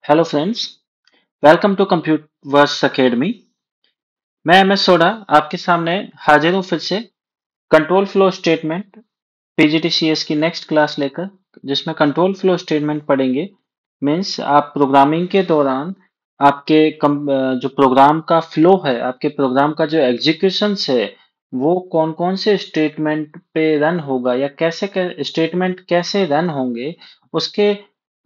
Hello friends, welcome to computers academy. मैं M S Soda आपके सामने हाजिर हूँ फिर से कंट्रोल फ्लो स्टेटमेंट पीजीटीसीएस की नेक्स्ट क्लास लेकर, जिसमें कंट्रोल फ्लो स्टेटमेंट पढ़ेंगे। मीन्स आप प्रोग्रामिंग के दौरान जो प्रोग्राम का फ्लो है, आपके प्रोग्राम का जो एग्जीक्यूशन है, वो कौन कौन से स्टेटमेंट पे रन होगा या स्टेटमेंट कैसे रन होंगे, उसके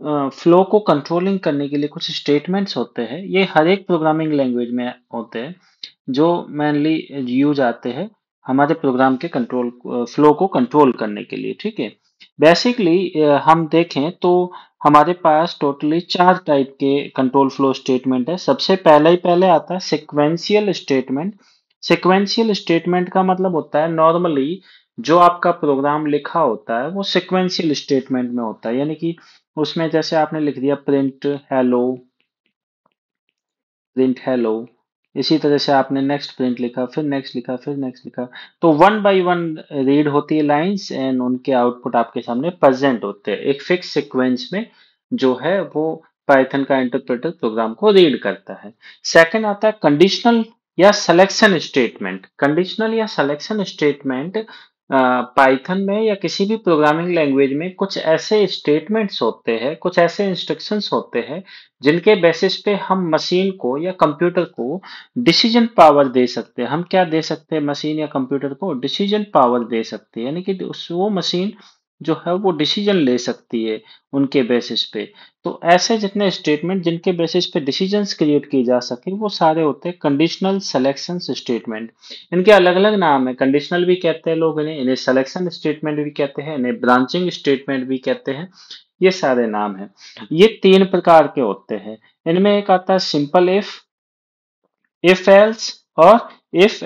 फ्लो को कंट्रोलिंग करने के लिए कुछ स्टेटमेंट्स होते हैं। ये हर एक प्रोग्रामिंग लैंग्वेज में होते हैं, जो मेनली यूज आते हैं हमारे प्रोग्राम के कंट्रोल फ्लो को कंट्रोल करने के लिए। ठीक है, बेसिकली हम देखें तो हमारे पास टोटली चार टाइप के कंट्रोल फ्लो स्टेटमेंट है। सबसे पहले आता है सिक्वेंशियल स्टेटमेंट। सिक्वेंशियल स्टेटमेंट का मतलब होता है नॉर्मली जो आपका प्रोग्राम लिखा होता है वो सिक्वेंशियल स्टेटमेंट में होता है, यानी कि उसमें जैसे आपने लिख दिया प्रिंट हेलो, इसी तरह से आपने नेक्स्ट प्रिंट लिखा, फिर नेक्स्ट लिखा, फिर नेक्स्ट लिखा, तो वन बाय वन रीड होती है लाइंस एंड उनके आउटपुट आपके सामने प्रेजेंट होते हैं एक फिक्स सीक्वेंस में, जो है वो पाइथन का इंटरप्रेटर प्रोग्राम को रीड करता है। सेकंड आता है कंडीशनल या सिलेक्शन स्टेटमेंट। कंडीशनल या सिलेक्शन स्टेटमेंट पाइथन में या किसी भी प्रोग्रामिंग लैंग्वेज में कुछ ऐसे स्टेटमेंट्स होते हैं, कुछ ऐसे इंस्ट्रक्शंस होते हैं जिनके बेसिस पे हम मशीन को या कंप्यूटर को डिसीजन पावर दे सकते हैं। हम क्या दे सकते हैं? मशीन या कंप्यूटर को डिसीजन पावर दे सकते हैं, यानी कि वो मशीन जो है वो डिसीजन ले सकती है उनके बेसिस पे। तो ऐसे जितने स्टेटमेंट जिनके बेसिस पे डिसीजंस क्रिएट किए जा सके वो सारे होते हैं कंडीशनल सिलेक्शन स्टेटमेंट। इनके अलग अलग नाम है, कंडीशनल भी कहते हैं लोग इन्हें, सिलेक्शन स्टेटमेंट भी कहते हैं, इन्हें ब्रांचिंग स्टेटमेंट भी कहते हैं। ये सारे नाम हैं। ये तीन प्रकार के होते हैं। इनमें एक आता है सिंपल इफ एल्स और if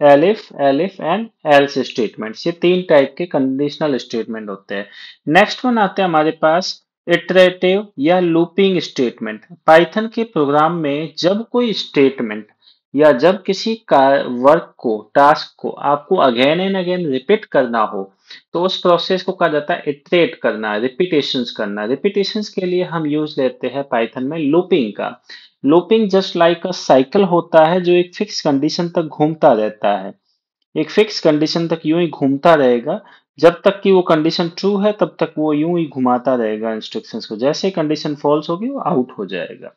elif and else statements. ये तीन टाइप के कंडीशनल स्टेटमेंट होते हैं। नेक्स्ट वन आते हैं हमारे पास इटरेटिव या लूपिंग स्टेटमेंट। पाइथन के प्रोग्राम में जब कोई स्टेटमेंट या जब किसी का वर्क को टास्क को आपको अगेन एंड अगेन रिपीट करना हो, तो उस प्रोसेस को कहा जाता है इटरेट करना, रिपीटेशंस करना। रिपीटेशंस के लिए हम यूज लेते हैं पाइथन में लूपिंग का। लूपिंग जस्ट लाइक अ साइकिल होता है जो एक फिक्स कंडीशन तक घूमता रहता है। एक फिक्स कंडीशन तक यूं ही घूमता रहेगा, जब तक कि वो कंडीशन ट्रू है तब तक वो यूं ही घुमाता रहेगा इंस्ट्रक्शंस को। जैसे कंडीशन फॉल्स होगी वो आउट हो जाएगा।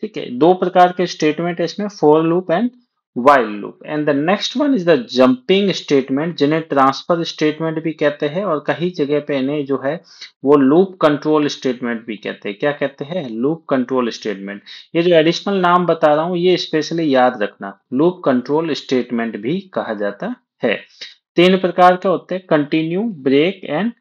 ठीक है, दो प्रकार के स्टेटमेंट है इसमें, for loop and while loop। And the next one is the jumping statement, जिन्हें ट्रांसफर स्टेटमेंट भी कहते हैं और कई जगह पे इन्हें जो है वो लूप कंट्रोल स्टेटमेंट भी कहते हैं। क्या कहते हैं? Loop control statement. ये जो एडिशनल नाम बता रहा हूँ ये स्पेशली याद रखना, लूप कंट्रोल स्टेटमेंट भी कहा जाता है। तीन प्रकार के होते हैं, कंटिन्यू, ब्रेक एंड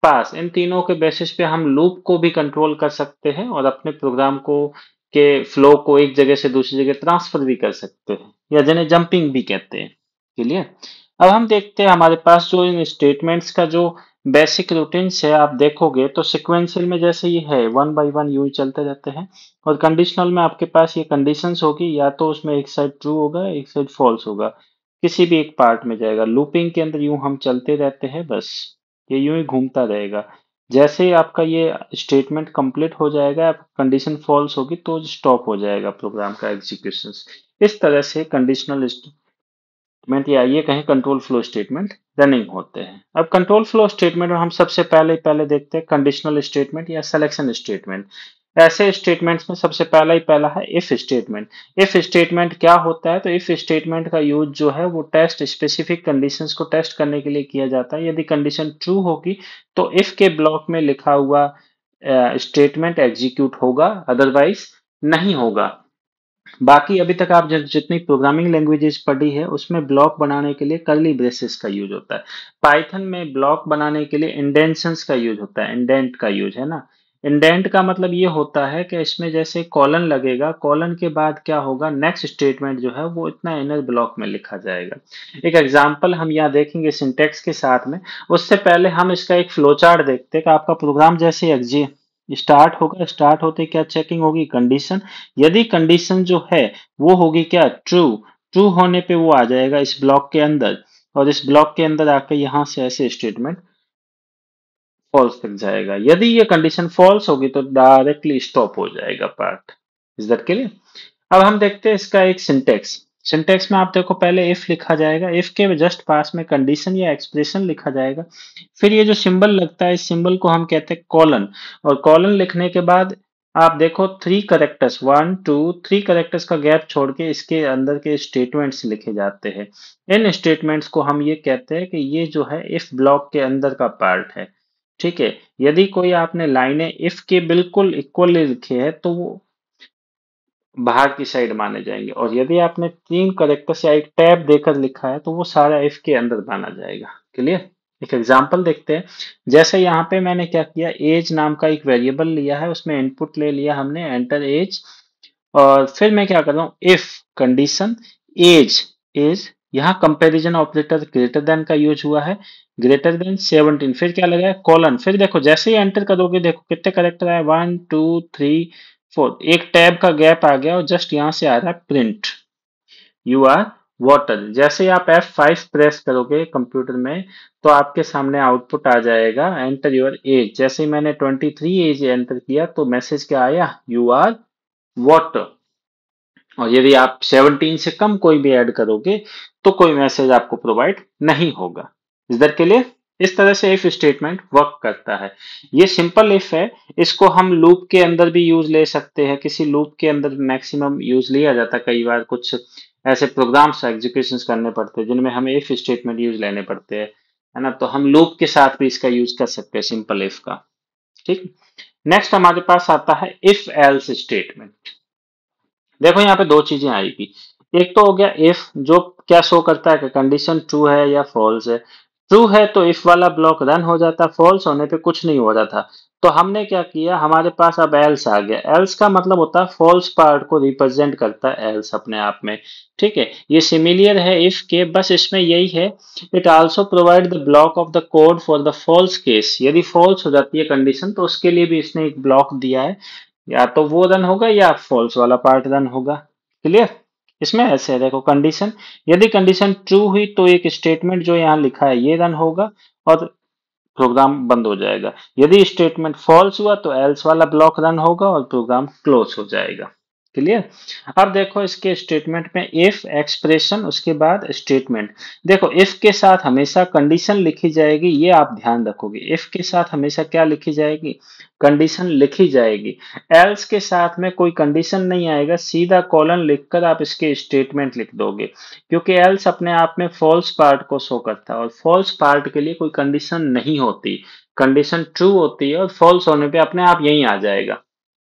पास। इन तीनों के बेसिस पे हम लूप को भी कंट्रोल कर सकते हैं और अपने प्रोग्राम को के फ्लो को एक जगह से दूसरी जगह ट्रांसफर भी कर सकते हैं, या जिन्हें जंपिंग भी कहते हैं। चलिए, अब हम देखते हैं हमारे पास जो इन स्टेटमेंट्स का जो बेसिक रूटीन्स है। आप देखोगे तो सिक्वेंशियल में जैसे ये है वन बाय वन यूं ही चलते रहते हैं, और कंडीशनल में आपके पास ये कंडीशंस होगी, या तो उसमें एक साइड ट्रू होगा एक साइड फॉल्स होगा, किसी भी एक पार्ट में जाएगा। लूपिंग के अंदर यूं हम चलते रहते हैं, बस ये यूं ही घूमता रहेगा। जैसे ही आपका ये स्टेटमेंट कंप्लीट हो जाएगा, कंडीशन फॉल्स होगी तो स्टॉप हो जाएगा प्रोग्राम का एग्जीक्यूशन। इस तरह से कंडीशनल स्टेटमेंट या ये कहें कंट्रोल फ्लो स्टेटमेंट रनिंग होते हैं। अब कंट्रोल फ्लो स्टेटमेंट में हम सबसे पहले देखते हैं कंडीशनल स्टेटमेंट या सिलेक्शन स्टेटमेंट। ऐसे स्टेटमेंट्स में सबसे पहला है इफ स्टेटमेंट। इफ स्टेटमेंट क्या होता है? तो इफ स्टेटमेंट का यूज जो है वो टेस्ट स्पेसिफिक कंडीशंस को टेस्ट करने के लिए किया जाता है। यदि कंडीशन ट्रू होगी तो इफ के ब्लॉक में लिखा हुआ स्टेटमेंट एग्जीक्यूट होगा, अदरवाइज नहीं होगा। बाकी अभी तक आप जितनी प्रोग्रामिंग लैंग्वेजेस पढ़ी है उसमें ब्लॉक बनाने के लिए कर्ली ब्रेसेस का यूज होता है। पाइथन में ब्लॉक बनाने के लिए इंडेंशंस का यूज होता है, इंडेंट का यूज है ना। इंडेंट का मतलब ये होता है कि इसमें जैसे कॉलन लगेगा, कॉलन के बाद क्या होगा, नेक्स्ट स्टेटमेंट जो है वो इतना इनर ब्लॉक में लिखा जाएगा। एक एग्जांपल हम यहाँ देखेंगे सिंटेक्स के साथ में। उससे पहले हम इसका एक फ्लो चार्ट देखते हैं कि आपका प्रोग्राम जैसे एग्जी स्टार्ट होगा, स्टार्ट होते क्या चेकिंग होगी, कंडीशन। यदि कंडीशन जो है वो होगी क्या, ट्रू। ट्रू होने पे वो आ जाएगा इस ब्लॉक के अंदर, और इस ब्लॉक के अंदर आकर यहाँ से ऐसे स्टेटमेंट फॉल्स तक जाएगा। यदि ये कंडीशन फॉल्स होगी तो डायरेक्टली स्टॉप हो जाएगा पार्ट। Is that clear? अब हम देखते हैं इसका एक सिंटेक्स। सिंटेक्स में आप देखो पहले इफ लिखा जाएगा, इफ के जस्ट पास में कंडीशन या एक्सप्रेशन लिखा जाएगा, फिर ये जो सिंबल लगता है इस सिंबल को हम कहते हैं कॉलन। और कॉलन लिखने के बाद आप देखो थ्री करेक्टर्स, 1 2 3 करेक्टर्स का गैप छोड़ के इसके अंदर के स्टेटमेंट्स लिखे जाते हैं। इन स्टेटमेंट्स को हम ये कहते हैं कि ये जो है इफ ब्लॉक के अंदर का पार्ट है। ठीक है। यदि कोई आपने लाइनें इफ के बिल्कुल इक्वली लिखे हैं तो वो बाहर की साइड माने जाएंगे, और यदि आपने 3 करेक्टर्स या एक टैब देकर लिखा है तो वो सारा इफ के अंदर माना जाएगा। क्लियर? एक एग्जांपल देखते हैं। जैसे यहाँ पे मैंने क्या किया, एज नाम का एक वेरिएबल लिया है, उसमें इनपुट ले लिया हमने एंटर एज, और फिर मैं क्या कर रहा हूँ, इफ कंडीशन एज इज, यहाँ कंपैरिजन ऑपरेटर ग्रेटर देन का यूज हुआ है, ग्रेटर देन 17, फिर क्या लगा है कॉलन। फिर देखो जैसे ही एंटर करोगे देखो कितने करेक्टर आए, 1 2 3 4, एक टैब का गैप आ गया और जस्ट यहाँ से आ रहा है प्रिंट यू आर वाटर। जैसे ही आप F5 प्रेस करोगे कंप्यूटर में तो आपके सामने आउटपुट आ जाएगा एंटर योर एज। जैसे ही मैंने 23 एज एंटर किया तो मैसेज क्या आया, यू आर वाटर। और यदि आप 17 से कम कोई भी ऐड करोगे तो कोई मैसेज आपको प्रोवाइड नहीं होगा। इस दर के लिए इस तरह से इफ स्टेटमेंट वर्क करता है। ये सिंपल इफ है, इसको हम लूप के अंदर भी यूज ले सकते हैं। किसी लूप के अंदर मैक्सिमम यूज लिया जाता है, कई बार कुछ ऐसे प्रोग्राम्स एग्जीक्यूशन करने पड़ते हैं जिनमें हमें इफ स्टेटमेंट यूज लेने पड़ते हैं, है ना। तो हम लूप के साथ भी इसका यूज कर सकते हैं सिंपल इफ का। ठीक। नेक्स्ट हमारे पास आता है इफ एल्स स्टेटमेंट। देखो यहाँ पे दो चीजें आएगी। एक तो हो गया इफ, जो क्या शो करता है कि कंडीशन ट्रू है या फॉल्स है। ट्रू है तो इफ वाला ब्लॉक रन हो जाता, फॉल्स होने पे कुछ नहीं हो रहा था। तो हमने क्या किया, हमारे पास अब एल्स आ गया। एल्स का मतलब होता है फॉल्स पार्ट को रिप्रेजेंट करता है एल्स अपने आप में। ठीक है, ये सिमिलियर है इफ के, बस इसमें यही है, it also provide the block of the code for the false case. यदि फॉल्स हो जाती है कंडीशन तो उसके लिए भी इसने एक ब्लॉक दिया है, या तो वो रन होगा या फॉल्स वाला पार्ट रन होगा। क्लियर? इसमें ऐसे है देखो, कंडीशन, यदि कंडीशन ट्रू हुई तो एक स्टेटमेंट जो यहाँ लिखा है ये रन होगा और प्रोग्राम बंद हो जाएगा। यदि स्टेटमेंट फॉल्स हुआ तो एल्स वाला ब्लॉक रन होगा और प्रोग्राम क्लोज हो जाएगा। क्लियर? अब देखो इसके स्टेटमेंट में इफ एक्सप्रेशन उसके बाद स्टेटमेंट। देखो इफ के साथ हमेशा कंडीशन लिखी जाएगी, ये आप ध्यान रखोगे। इफ के साथ हमेशा क्या लिखी जाएगी, कंडीशन लिखी जाएगी। एल्स के साथ में कोई कंडीशन नहीं आएगा, सीधा कॉलन लिखकर आप इसके स्टेटमेंट लिख दोगे, क्योंकि एल्स अपने आप में फॉल्स पार्ट को शो करता है और फॉल्स पार्ट के लिए कोई कंडीशन नहीं होती। कंडीशन ट्रू होती है और फॉल्स होने पे अपने आप यही आ जाएगा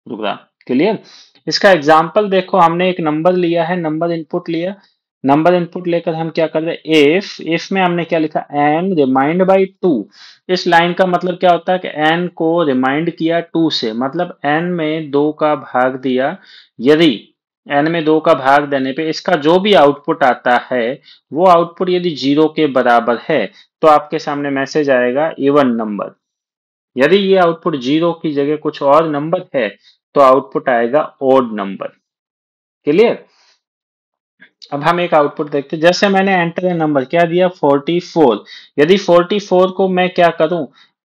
प्रोग्राम। क्लियर? इसका एग्जांपल देखो, हमने एक नंबर लिया है, नंबर इनपुट लिया, नंबर इनपुट लेकर हम क्या कर रहे हैं, इफ में हमने क्या लिखा, एन रिमाइंड बाई 2। इस लाइन का मतलब क्या होता है कि एन को रिमाइंड किया 2 से, मतलब एन में 2 का भाग दिया। यदि एन में 2 का भाग देने पे इसका जो भी आउटपुट आता है वो आउटपुट यदि 0 के बराबर है तो आपके सामने मैसेज आएगा इवन नंबर। यदि ये आउटपुट 0 की जगह कुछ और नंबर है तो आउटपुट आएगा ओड नंबर। क्लियर? अब हम एक आउटपुट देखते हैं। जैसे मैंने एंटर ए नंबर क्या दिया, 44। यदि 44 को मैं क्या करूं,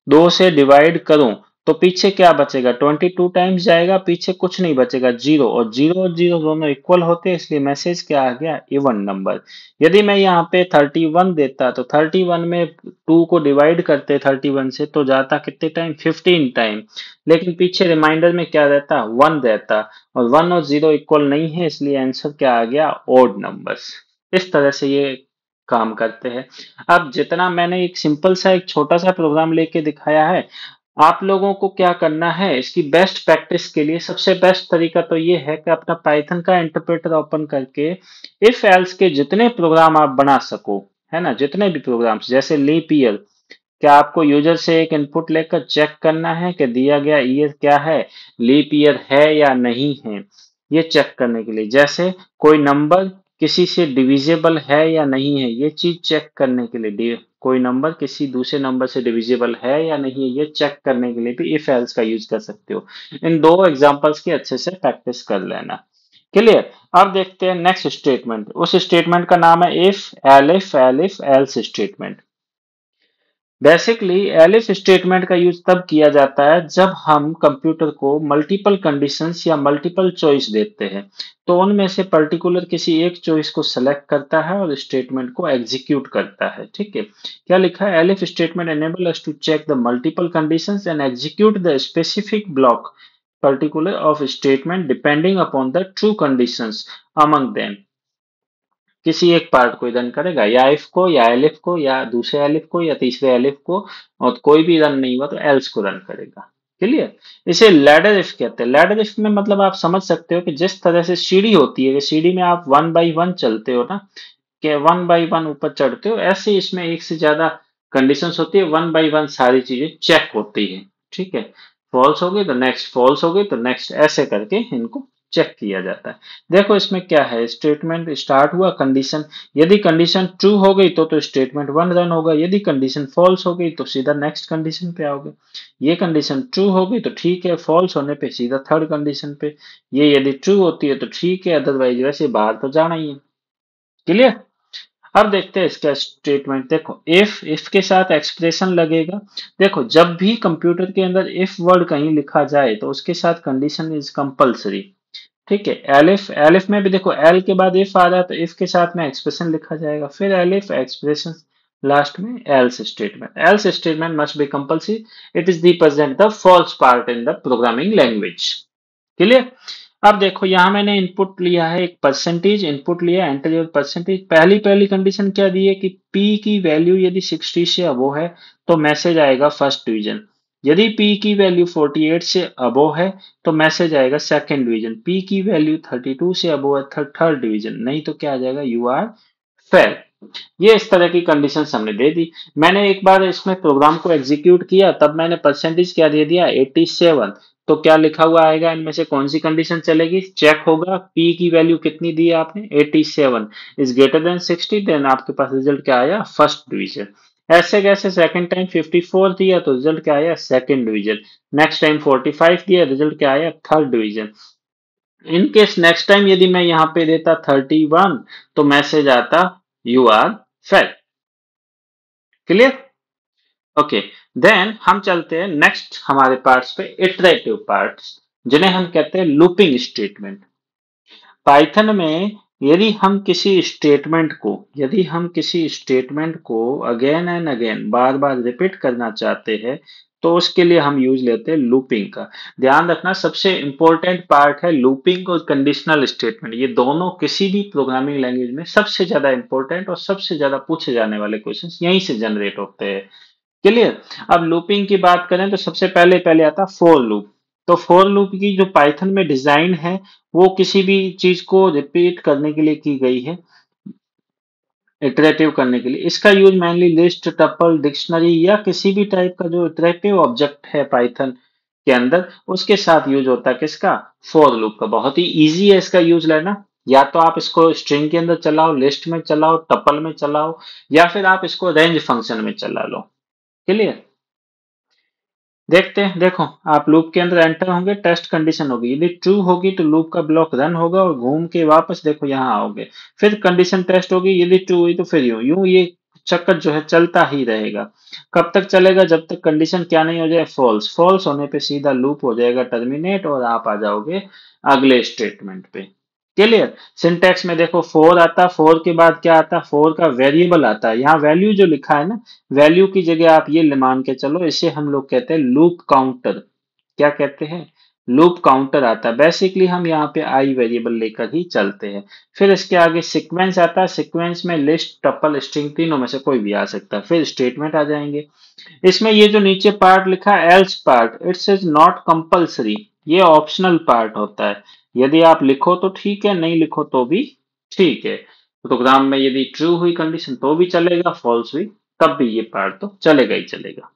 2 से डिवाइड करूं तो पीछे क्या बचेगा, 22 टाइम्स जाएगा, पीछे कुछ नहीं बचेगा, 0। और जीरो दोनों इक्वल होते हैं, इसलिए मैसेज क्या आ गया, इवन नंबर। यदि मैं यहाँ पे 31 देता तो 31 में 2 को डिवाइड करते 31 से तो जाता कितने टाइम, 15 टाइम, लेकिन पीछे रिमाइंडर में क्या रहता, 1 रहता, और 1 और 0 इक्वल नहीं है, इसलिए आंसर क्या आ गया, ओड नंबर्स। इस तरह से ये काम करते हैं। अब जितना मैंने एक सिंपल सा एक छोटा सा प्रोग्राम लेके दिखाया है, आप लोगों को क्या करना है, इसकी बेस्ट प्रैक्टिस के लिए सबसे बेस्ट तरीका तो ये है कि अपना पाइथन का इंटरप्रेटर ओपन करके इफ एल्स के जितने प्रोग्राम आप बना सको, है ना, जितने भी प्रोग्राम्स, जैसे लीप ईयर, क्या आपको यूजर से एक इनपुट लेकर चेक करना है कि दिया गया ईयर क्या है, लीप ईयर है या नहीं है, ये चेक करने के लिए। जैसे कोई नंबर किसी से डिविजिबल है या नहीं है, ये चीज चेक करने के लिए, कोई नंबर किसी दूसरे नंबर से डिविजिबल है या नहीं है, ये चेक करने के लिए भी इफ एल्स का यूज कर सकते हो। इन दो एग्जांपल्स की अच्छे से प्रैक्टिस कर लेना। क्लियर? अब देखते हैं नेक्स्ट स्टेटमेंट। उस स्टेटमेंट का नाम है if elif elif else statement. Basically elif statement का यूज तब किया जाता है जब हम कंप्यूटर को मल्टीपल कंडीशंस या मल्टीपल चॉइस देते हैं, तो उनमें से पर्टिकुलर किसी एक चॉइस को सेलेक्ट करता है और स्टेटमेंट को एग्जीक्यूट करता है। ठीक है, क्या लिखा है, elif statement enable us to check the multiple conditions and execute the specific block particular of statement depending upon the true conditions among them। किसी एक पार्ट को रन करेगा, या इफ को या एलिफ को या दूसरे एलिफ को या तीसरे एलिफ को, और कोई भी रन नहीं हुआ तो एल्स को रन करेगा। क्लियर। इसे लैडर इफ कहते हैं। लैडर इफ में मतलब आप समझ सकते हो कि जिस तरह से सीढ़ी होती है कि सीढ़ी में आप वन बाई वन चलते हो ना, कि वन बाई वन ऊपर चढ़ते हो, ऐसे ही इसमें एक से ज्यादा कंडीशंस होती है, वन बाई वन सारी चीजें चेक होती है। ठीक है, फॉल्स हो गई तो नेक्स्ट, फॉल्स हो गई तो नेक्स्ट, ऐसे करके इनको चेक किया जाता है। देखो इसमें क्या है, स्टेटमेंट स्टार्ट हुआ, कंडीशन, यदि कंडीशन ट्रू हो गई तो स्टेटमेंट वन रन होगा, यदि कंडीशन फॉल्स हो गई तो सीधा नेक्स्ट कंडीशन पे आओगे। ये कंडीशन ट्रू हो गई तो ठीक है, फॉल्स होने पे सीधा थर्ड कंडीशन पे, ये यदि ट्रू होती है तो ठीक है, अदरवाइज वैसे बाहर तो जाना ही है। क्लियर। अब देखते हैं इसका स्टेटमेंट। देखो इफ के साथ एक्सप्रेशन लगेगा। देखो जब भी कंप्यूटर के अंदर इफ वर्ड कहीं लिखा जाए तो उसके साथ कंडीशन इज कंपलसरी। ठीक है, एलिफ, एलिफ में भी देखो एल के बाद इफ आ रहा है तो इफ के साथ में एक्सप्रेशन लिखा जाएगा, फिर एलिफ एक्सप्रेशन, लास्ट में else statement. Else statement must be compulsory, it is the present the false part in the programming language. Clear. अब देखो यहां मैंने इनपुट लिया है, एक परसेंटेज इनपुट लिया, एंटर योर परसेंटेज। पहली पहली कंडीशन क्या दी है कि p की वैल्यू यदि 60 से अबो है तो मैसेज आएगा फर्स्ट डिवीजन, यदि p की वैल्यू 48 से अबो है तो मैसेज आएगा सेकंड डिवीजन, p की वैल्यू 32 से अबो है थर्ड डिवीजन, नहीं तो क्या आ जाएगा, यू आर फेल। ये इस तरह की कंडीशन हमने दे दी। मैंने एक बार इसमें प्रोग्राम को एग्जीक्यूट किया, तब मैंने परसेंटेज क्या दे दिया, 87। तो क्या लिखा हुआ आएगा, इनमें से कौन सी कंडीशन चलेगी, चेक होगा, p की वैल्यू कितनी दी है आपने, 87 इज ग्रेटर देन 60, देन आपके पास रिजल्ट क्या आया, फर्स्ट डिवीजन। ऐसे कैसे, सेकंड टाइम 54 दिया तो रिजल्ट क्या आया, सेकंड डिवीजन। नेक्स्ट टाइम 45 दिया, रिजल्ट क्या आया, third division. In case next time यदि मैं यहाँ पे देता 31 तो मैसेज आता you are fail. Clear. Okay, then हम चलते हैं नेक्स्ट हमारे पार्ट्स पे, इटरेटिव पार्ट्स, जिन्हें हम कहते हैं लूपिंग स्टेटमेंट। पाइथन में यदि हम किसी स्टेटमेंट को again and again bar bar repeat करना चाहते हैं तो उसके लिए हम यूज लेते हैं लूपिंग का। ध्यान रखना सबसे इंपॉर्टेंट पार्ट है लूपिंग और कंडीशनल स्टेटमेंट, ये दोनों किसी भी प्रोग्रामिंग लैंग्वेज में सबसे ज्यादा इंपॉर्टेंट और सबसे ज्यादा पूछे जाने वाले क्वेश्चंस यहीं से जनरेट होते हैं। क्लियर। अब लूपिंग की बात करें तो सबसे पहले पहले आता फॉर लूप। तो फॉर लूप की जो पाइथन में डिजाइन है वो किसी भी चीज को रिपीट करने के लिए की गई है, इटरेटिव करने के लिए। इसका use mainly list, tuple, dictionary या किसी भी टाइप का जो इटरेटिव ऑब्जेक्ट है पाइथन के अंदर उसके साथ यूज होता है, किसका, फॉर लूप का। बहुत ही इजी है इसका यूज लेना, या तो आप इसको स्ट्रिंग के अंदर चलाओ, लिस्ट में चलाओ, टपल में चलाओ, या फिर आप इसको रेंज फंक्शन में चला लो। क्लियर। देखते हैं, देखो आप लूप के अंदर एंटर होंगे, टेस्ट कंडीशन होगी, यदि ट्रू होगी तो लूप का ब्लॉक रन होगा और घूम के वापस देखो यहाँ आओगे, फिर कंडीशन टेस्ट होगी, यदि ट्रू हुई तो फिर यूं यूं ये चक्कर जो है चलता ही रहेगा। कब तक चलेगा, जब तक कंडीशन क्या नहीं हो जाए, फॉल्स। फॉल्स होने पे सीधा लूप हो जाएगा टर्मिनेट और आप आ जाओगे अगले स्टेटमेंट पे। क्लियर। सिंटैक्स में देखो फोर आता, फोर के बाद क्या आता, फोर का वेरिएबल आता है, यहाँ वैल्यू जो लिखा है ना, वैल्यू की जगह आप ये मान के चलो, इसे हम लोग कहते हैं लूप काउंटर। क्या कहते हैं, लूप काउंटर आता है। बेसिकली हम यहाँ पे आई वेरिएबल लेकर ही चलते हैं। फिर इसके आगे सीक्वेंस आता है, सीक्वेंस में लिस्ट, टपल, स्ट्रिंग तीनों में से कोई भी आ सकता है। फिर स्टेटमेंट आ जाएंगे। इसमें ये जो नीचे पार्ट लिखा है else part, it's is not compulsory, ये ऑप्शनल पार्ट होता है। यदि आप लिखो तो ठीक है, नहीं लिखो तो भी ठीक है। प्रोग्राम में यदि ट्रू हुई कंडीशन तो भी चलेगा, फॉल्स हुई तब भी ये पार्ट तो चलेगा ही चलेगा।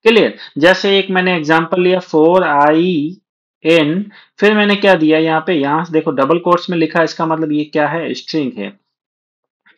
क्लियर। जैसे एक मैंने एग्जांपल लिया, फोर आई इन, फिर मैंने क्या दिया यहाँ पे, यहाँ से देखो डबल कोट्स में लिखा है, इसका मतलब ये क्या है, स्ट्रिंग है।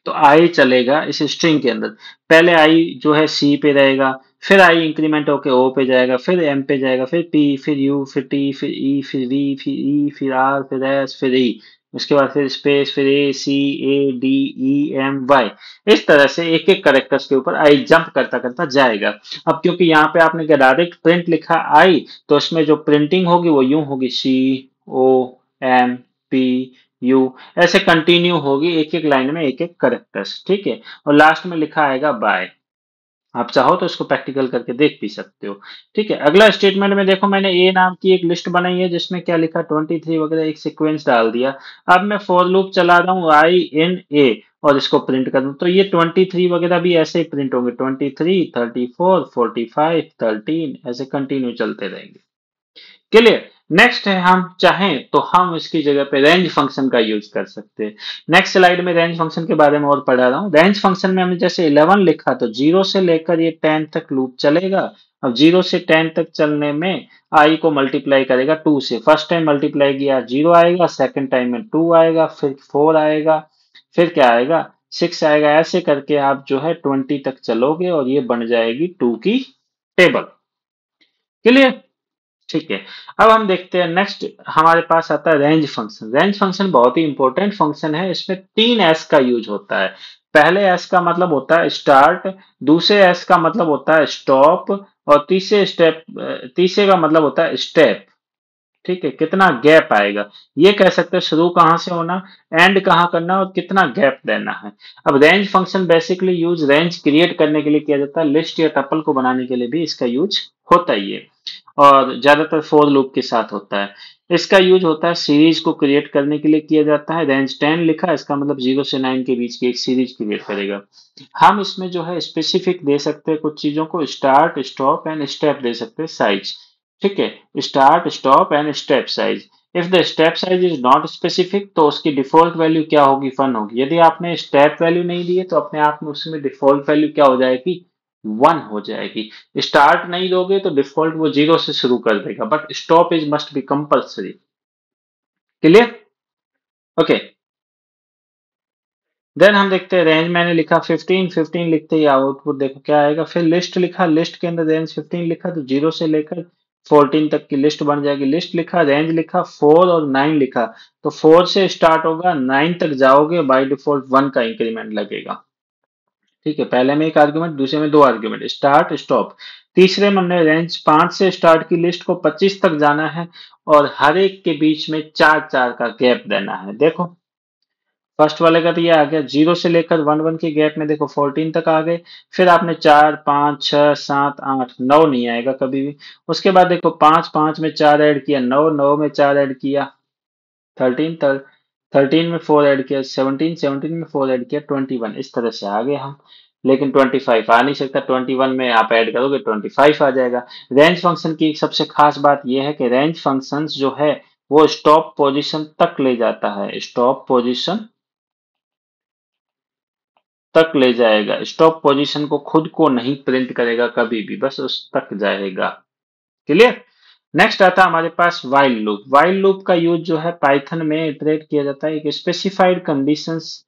तो आई चलेगा इस स्ट्रिंग के अंदर, पहले आई जो है सी पे रहेगा, फिर आई इंक्रीमेंट होके ओ पे जाएगा, फिर एम पे जाएगा, फिर पी, फिर यू, फिर टी, फिर ई, फिर वी, फिर ई, फिर आर, फिर एस, फिर ई। उसके बाद फिर स्पेस, फिर ACADEMY, इस तरह से एक एक करेक्टर्स के ऊपर आई जंप करता करता जाएगा। अब क्योंकि यहाँ पे आपने डायरेक्ट प्रिंट लिखा आई, तो उसमें जो प्रिंटिंग होगी वो यूं होगी, COMPU, ऐसे कंटिन्यू होगी एक एक लाइन में एक एक करेक्टर्स, ठीक है। और लास्ट में लिखा आएगा बाय। आप चाहो तो इसको प्रैक्टिकल करके देख भी सकते हो। ठीक है, अगला स्टेटमेंट में देखो, मैंने ए नाम की एक लिस्ट बनाई है जिसमें क्या लिखा, 23 वगैरह एक सीक्वेंस डाल दिया। अब मैं फॉर लूप चला रहा हूँ आई इन ए, और इसको प्रिंट कर दूं तो ये 23 वगैरह भी ऐसे ही प्रिंट होंगे, 23, 34, 45, 13, ऐसे कंटिन्यू चलते रहेंगे। क्लियर। नेक्स्ट है, हम चाहें तो हम इसकी जगह पे रेंज फंक्शन का यूज कर सकते हैं। नेक्स्ट स्लाइड में रेंज फंक्शन के बारे में और पढ़ा रहा हूँ। रेंज फंक्शन में हमने जैसे 11 लिखा तो 0 से लेकर ये 10 तक लूप चलेगा। अब 0 से 10 तक चलने में आई को मल्टीप्लाई करेगा 2 से। फर्स्ट टाइम मल्टीप्लाई किया 0 आएगा, सेकंड टाइम में 2 आएगा, फिर 4 आएगा, फिर क्या आएगा, 6 आएगा। ऐसे करके आप जो है 20 तक चलोगे और ये बन जाएगी 2 की टेबल। क्लियर। ठीक है, अब हम देखते हैं नेक्स्ट, हमारे पास आता है रेंज फंक्शन। रेंज फंक्शन बहुत ही इंपॉर्टेंट फंक्शन है। इसमें 3 एस का यूज होता है। पहले एस का मतलब होता है स्टार्ट, दूसरे एस का मतलब होता है स्टॉप, और तीसरे का मतलब होता है स्टेप। ठीक है, कितना गैप आएगा, ये कह सकते हैं शुरू कहां से होना, एंड कहां करना, और कितना गैप देना है। अब range function basically use range create करने के लिए किया जाता है, लिस्ट या टपल को बनाने के लिए भी इसका यूज होता ही है, और ज्यादातर फॉर लूप के साथ होता है। इसका यूज होता है सीरीज को क्रिएट करने के लिए किया जाता है। रेंज 10 लिखा, इसका मतलब 0 से 9 के बीच की एक सीरीज क्रिएट करेगा। हम इसमें जो है स्पेसिफिक दे सकते हैं कुछ चीजों को, स्टार्ट, स्टॉप एंड स्टेप दे सकते हैं साइज। ठीक है, start, stop and step size. If the step size is not specific तो उसकी डिफॉल्ट वैल्यू क्या होगी, 1 होगी। यदि आपने स्टेप वैल्यू नहीं दी है तो अपने आप में उसमें डिफॉल्ट वैल्यू क्या हो जाएगी, 1 हो जाएगी। स्टार्ट नहीं दोगे तो डिफॉल्ट वो 0 से शुरू कर देगा, but stop is must be compulsory. Clear. Okay, then हम देखते हैं रेंज। मैंने लिखा 15, 15 लिखते ही आउटपुट देखो क्या आएगा। फिर लिस्ट लिखा, लिस्ट के अंदर रेंज 15 लिखा तो 0 से लेकर 14 तक की लिस्ट बन जाएगी। लिस्ट लिखा, रेंज लिखा, 4 और 9 लिखा तो 4 से स्टार्ट होगा, 9 तक जाओगे बाय डिफॉल्ट 1 का इंक्रीमेंट लगेगा। ठीक है, पहले में एक आर्ग्यूमेंट, दूसरे में 2 आर्ग्यूमेंट, स्टार्ट, स्टॉप। तीसरे में हमने रेंज 5 से स्टार्ट की लिस्ट को 25 तक जाना है, और हर एक के बीच में 4 4 का गैप देना है। देखो फर्स्ट वाले का तो ये आ गया, 0 से लेकर 1 1 के गैप में देखो 14 तक आ गए। फिर आपने 4 5 6 7 8 9 नहीं आएगा कभी भी। उसके बाद देखो 5 5 में 4 ऐड किया, 9 9 में 4 ऐड किया, 13 13 में 4 ऐड किया, 17 17 में 4 ऐड किया, 21। इस तरह से आ गए हम। लेकिन 25 आ नहीं सकता, 21 में आप ऐड करोगे 25 आ जाएगा। रेंज फंक्शन की एक सबसे खास बात यह है कि रेंज फंक्शन जो है वो स्टॉप पोजीशन तक ले जाता है, स्टॉप पोजीशन तक ले जाएगा। स्टॉप पोजीशन को खुद को नहीं प्रिंट करेगा कभी भी, बस उस तक जाएगा। क्लियर। नेक्स्ट आता है हमारे पास वाइल लूप। वाइल लूप का यूज जो है पाइथन में इटरेट किया जाता है एक स्पेसिफाइड कंडीशंस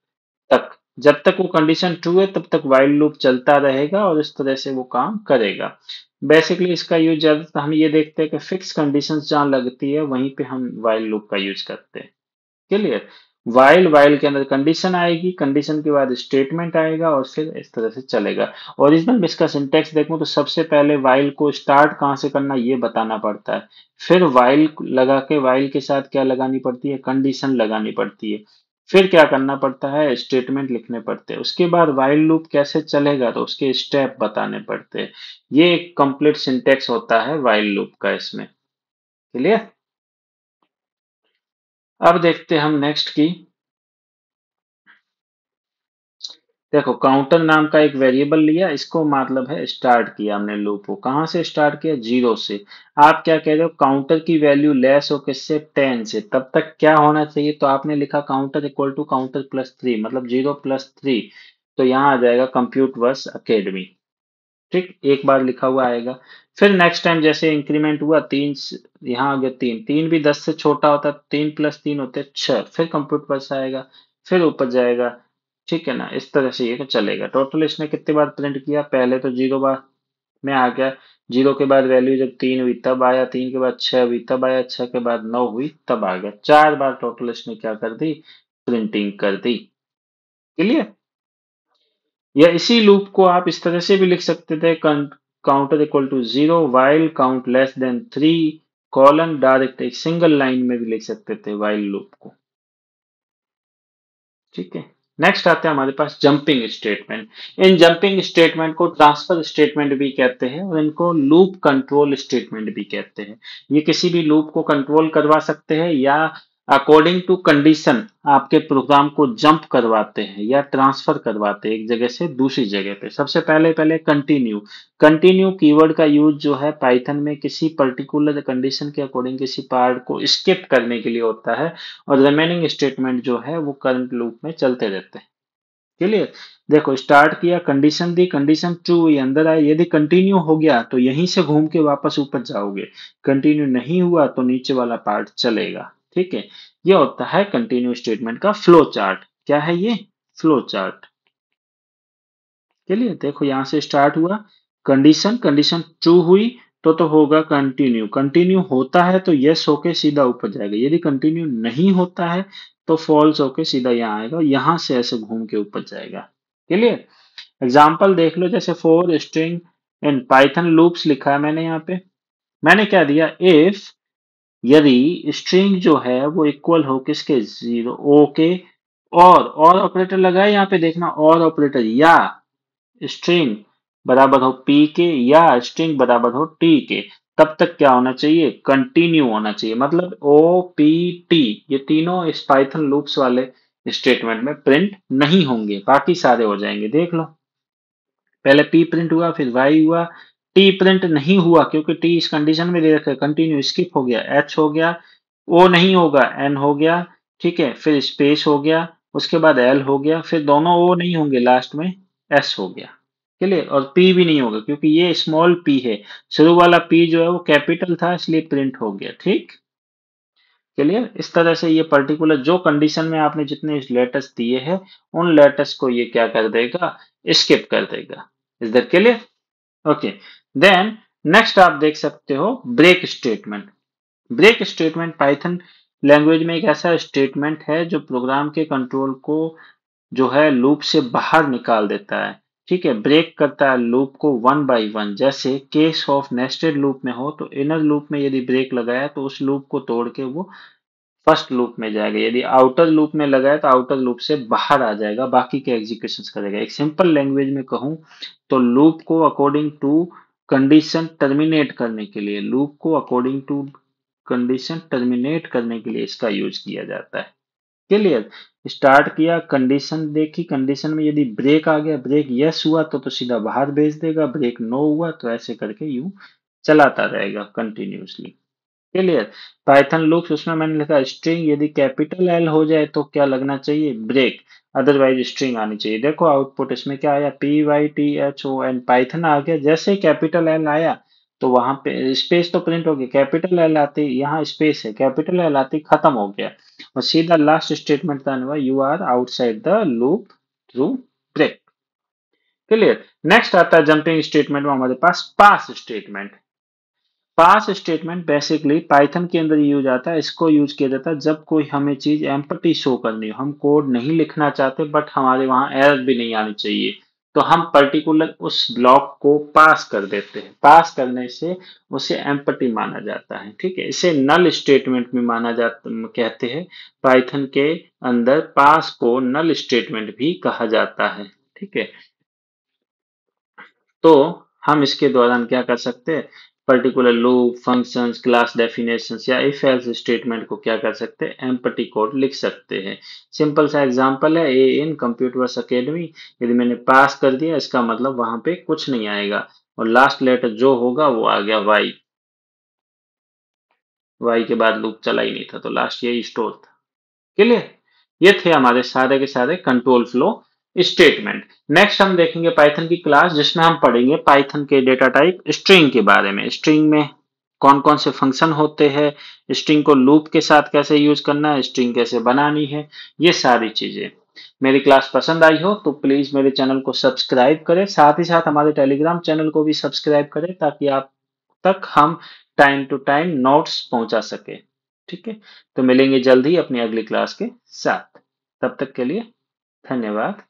तक। जब तक वो कंडीशन ट्रू है तब तक वाइल लूप चलता रहेगा और इस तरह से वो काम करेगा। बेसिकली इसका यूज ज्यादातर हम ये देखते हैं कि फिक्स कंडीशंस जहां लगती है वहीं पे हम वाइल लूप का यूज करते हैं। क्लियर। वाइल, वाइल के अंदर कंडीशन आएगी, कंडीशन के बाद स्टेटमेंट आएगा और फिर इस तरह से चलेगा। ओरिजिनल में इसका सिंटेक्स देखूं तो सबसे पहले वाइल को स्टार्ट कहां से करना ये बताना पड़ता है, फिर वाइल लगा के वाइल के साथ क्या लगानी पड़ती है, कंडीशन लगानी पड़ती है, फिर क्या करना पड़ता है, स्टेटमेंट लिखने पड़ते हैं। उसके बाद वाइल लूप कैसे चलेगा तो उसके स्टेप बताने पड़ते हैं। ये एक कंप्लीट सिंटेक्स होता है वाइल लूप का इसमें। क्लियर। अब देखते हैं हम नेक्स्ट की। देखो काउंटर नाम का एक वेरिएबल लिया, इसको मतलब है स्टार्ट किया हमने लूप को। कहां से स्टार्ट किया, 0 से। आप क्या कह रहे हो, काउंटर की वैल्यू लेस हो किससे, 10 से। तब तक क्या होना चाहिए, तो आपने लिखा counter equal to counter plus 3, मतलब 0 प्लस 3। तो यहाँ आ जाएगा कंप्यूट वर्स अकेडमी। ठीक, एक बार लिखा हुआ आएगा। फिर नेक्स्ट टाइम जैसे इंक्रीमेंट हुआ 3, यहाँ आ गया 3, 3 भी 10 से छोटा होता है, 3 प्लस 3 होते हैं 6, फिर कंप्यूट वर्स आएगा, फिर ऊपर जाएगा। ठीक है ना, इस तरह से ये तो चलेगा। टोटल इसने कितने बार प्रिंट किया, पहले तो 0 बार, में आ गया। 0 के बाद वैल्यू जब 3 हुई तब आया, 3 के बाद 6 हुई तब आया, 6 के बाद 9 हुई तब आ गया। 4 बार टोटल इसने क्या कर दी, प्रिंटिंग कर दी। क्लियर? या इसी लूप को आप इस तरह से भी लिख सकते थे, counter equal to 0 while count less than 3 colon, direct एक सिंगल लाइन में भी लिख सकते थे वाइल लूप को। ठीक है, नेक्स्ट आता है हमारे पास जंपिंग स्टेटमेंट। इन जंपिंग स्टेटमेंट को ट्रांसफर स्टेटमेंट भी कहते हैं और इनको लूप कंट्रोल स्टेटमेंट भी कहते हैं। ये किसी भी लूप को कंट्रोल करवा सकते हैं या अकॉर्डिंग टू कंडीशन आपके प्रोग्राम को जंप करवाते हैं या ट्रांसफर करवाते हैं एक जगह से दूसरी जगह पे। सबसे पहले पहले कंटिन्यू। कंटिन्यू कीवर्ड का यूज जो है पाइथन में किसी पर्टिकुलर कंडीशन के अकॉर्डिंग किसी पार्ट को स्किप करने के लिए होता है, और रिमेनिंग स्टेटमेंट जो है वो करंट लूप में चलते रहते हैं। क्लियर? देखो, स्टार्ट किया, कंडीशन दी, कंडीशन ट्रू हुई, अंदर आए, यदि कंटिन्यू हो गया तो यहीं से घूम के वापस ऊपर जाओगे, कंटिन्यू नहीं हुआ तो नीचे वाला पार्ट चलेगा। ठीक है, ये होता है कंटिन्यू स्टेटमेंट का फ्लो चार्ट। क्या है ये? Flow chart. चलिए देखो, यहां से स्टार्ट हुआ, कंडीशन, कंडीशन ट्रू हुई तो होगा कंटिन्यू, कंटिन्यू होता है तो यस होके सीधा ऊपर जाएगा, यदि कंटिन्यू नहीं होता है तो फॉल्स होके सीधा यहाँ आएगा, यहां से ऐसे घूम के ऊपर जाएगा। क्लियर? एग्जाम्पल देख लो, जैसे four string in Python loops लिखा है मैंने यहाँ पे। मैंने क्या दिया, इफ यदि स्ट्रिंग जो है वो इक्वल हो किसके, 0 ओ के, और ऑपरेटर लगा है यहाँ पे, देखना और ऑपरेटर, या स्ट्रिंग बराबर हो पी के या स्ट्रिंग बराबर हो टी के, तब तक क्या होना चाहिए, कंटिन्यू होना चाहिए। मतलब ओ पी टी ये तीनों इस पाइथन लूप्स वाले स्टेटमेंट में प्रिंट नहीं होंगे, बाकी सारे हो जाएंगे। देख लो, पहले पी प्रिंट हुआ, फिर वाई हुआ, टी प्रिंट नहीं हुआ क्योंकि टी इस कंडीशन में दे रखा है, कंटिन्यू स्किप हो गया, एच हो गया, ओ नहीं होगा, एन हो गया। ठीक है, फिर स्पेस हो गया, उसके बाद एल हो गया, फिर दोनों ओ नहीं होंगे, लास्ट में एस हो गया। क्लियर? और पी भी नहीं होगा क्योंकि ये स्मॉल पी है, शुरू वाला पी जो है वो कैपिटल था इसलिए प्रिंट हो गया। ठीक, क्लियर? इस तरह से ये पर्टिकुलर जो कंडीशन में आपने जितने लेटर्स दिए हैं उन लेटर्स को ये क्या कर देगा, स्किप कर देगा। Is that clear? Okay, then next आप देख सकते हो break statement. Break statement Python language में एक ऐसा स्टेटमेंट है जो प्रोग्राम के कंट्रोल को जो है लूप से बाहर निकाल देता है। ठीक है, ब्रेक करता है लूप को वन बाय वन। जैसे केस ऑफ नेस्टेड लूप में हो तो इनर लूप में यदि ब्रेक लगाया तो उस लूप को तोड़ के वो फर्स्ट लूप में जाएगा, यदि आउटर लूप में लगाए तो आउटर लूप से बाहर आ जाएगा, बाकी के एग्जीक्यूशन करेगा। एक सिंपल लैंग्वेज में कहूं तो लूप को अकॉर्डिंग टू कंडीशन टर्मिनेट करने के लिए, लूप को अकॉर्डिंग टू कंडीशन टर्मिनेट करने के लिए इसका यूज किया जाता है। क्लियर? स्टार्ट किया, कंडीशन देखी, कंडीशन में यदि ब्रेक आ गया, ब्रेक यस हुआ तो सीधा बाहर भेज देगा, ब्रेक नो हुआ तो ऐसे करके यू चलाता रहेगा कंटिन्यूसली। क्लियर? पाइथन लूप्स, उसमें मैंने लिखा स्ट्रिंग यदि कैपिटल एल हो जाए तो क्या लगना चाहिए, ब्रेक, अदरवाइज स्ट्रिंग आनी चाहिए। देखो आउटपुट इसमें क्या आया, P Y T H O N, Python आ गया। जैसे ही कैपिटल एल आया तो वहां पे स्पेस तो प्रिंट हो गया, कैपिटल एल आते ही यहाँ स्पेस है, कैपिटल एल आते ही खत्म हो गया, और सीधा लास्ट स्टेटमेंट था हुआ, you are outside the loop through break. Clear? Next आता है जंपिंग स्टेटमेंट में हमारे पास pass statement. Pass statement basically Python के अंदर यूज आता है। इसको यूज किया जाता है जब कोई हमें चीज एम्पटी शो करनी हो, हम कोड नहीं लिखना चाहते बट हमारे वहां एरर भी नहीं आनी चाहिए, तो हम पर्टिकुलर उस ब्लॉक को पास कर देते हैं। पास करने से उसे एम्पटी माना जाता है। ठीक है, इसे नल स्टेटमेंट में माना जाता, कहते हैं पाइथन के अंदर पास को नल स्टेटमेंट भी कहा जाता है। ठीक है, तो हम इसके दौरान क्या कर सकते हैं, particular loop, functions, class definitions या इफ एल्स स्टेटमेंट को क्या कर सकते हैं, एम्पटी कोड लिख सकते हैं। सिंपल सा एग्जांपल है, ए इन कंप्यूटर्स अकेडमी, यदि मैंने पास कर दिया इसका मतलब वहां पे कुछ नहीं आएगा, और लास्ट लेटर जो होगा वो आ गया वाई, वाई के बाद लूप चला ही नहीं था तो लास्ट यही स्टोर था। क्लियर? ये थे हमारे सारे के सारे कंट्रोल फ्लो स्टेटमेंट। नेक्स्ट हम देखेंगे पाइथन की क्लास जिसमें हम पढ़ेंगे पाइथन के डेटा टाइप स्ट्रिंग के बारे में। स्ट्रिंग में कौन कौन से फंक्शन होते हैं, स्ट्रिंग को लूप के साथ कैसे यूज करना है, स्ट्रिंग कैसे बनानी है, ये सारी चीजें। मेरी क्लास पसंद आई हो तो प्लीज मेरे चैनल को सब्सक्राइब करें, साथ ही साथ हमारे टेलीग्राम चैनल को भी सब्सक्राइब करें ताकि आप तक हम टाइम टू टाइम नोट्स पहुंचा सके। ठीक है, तो मिलेंगे जल्द ही अपनी अगली क्लास के साथ। तब तक के लिए धन्यवाद।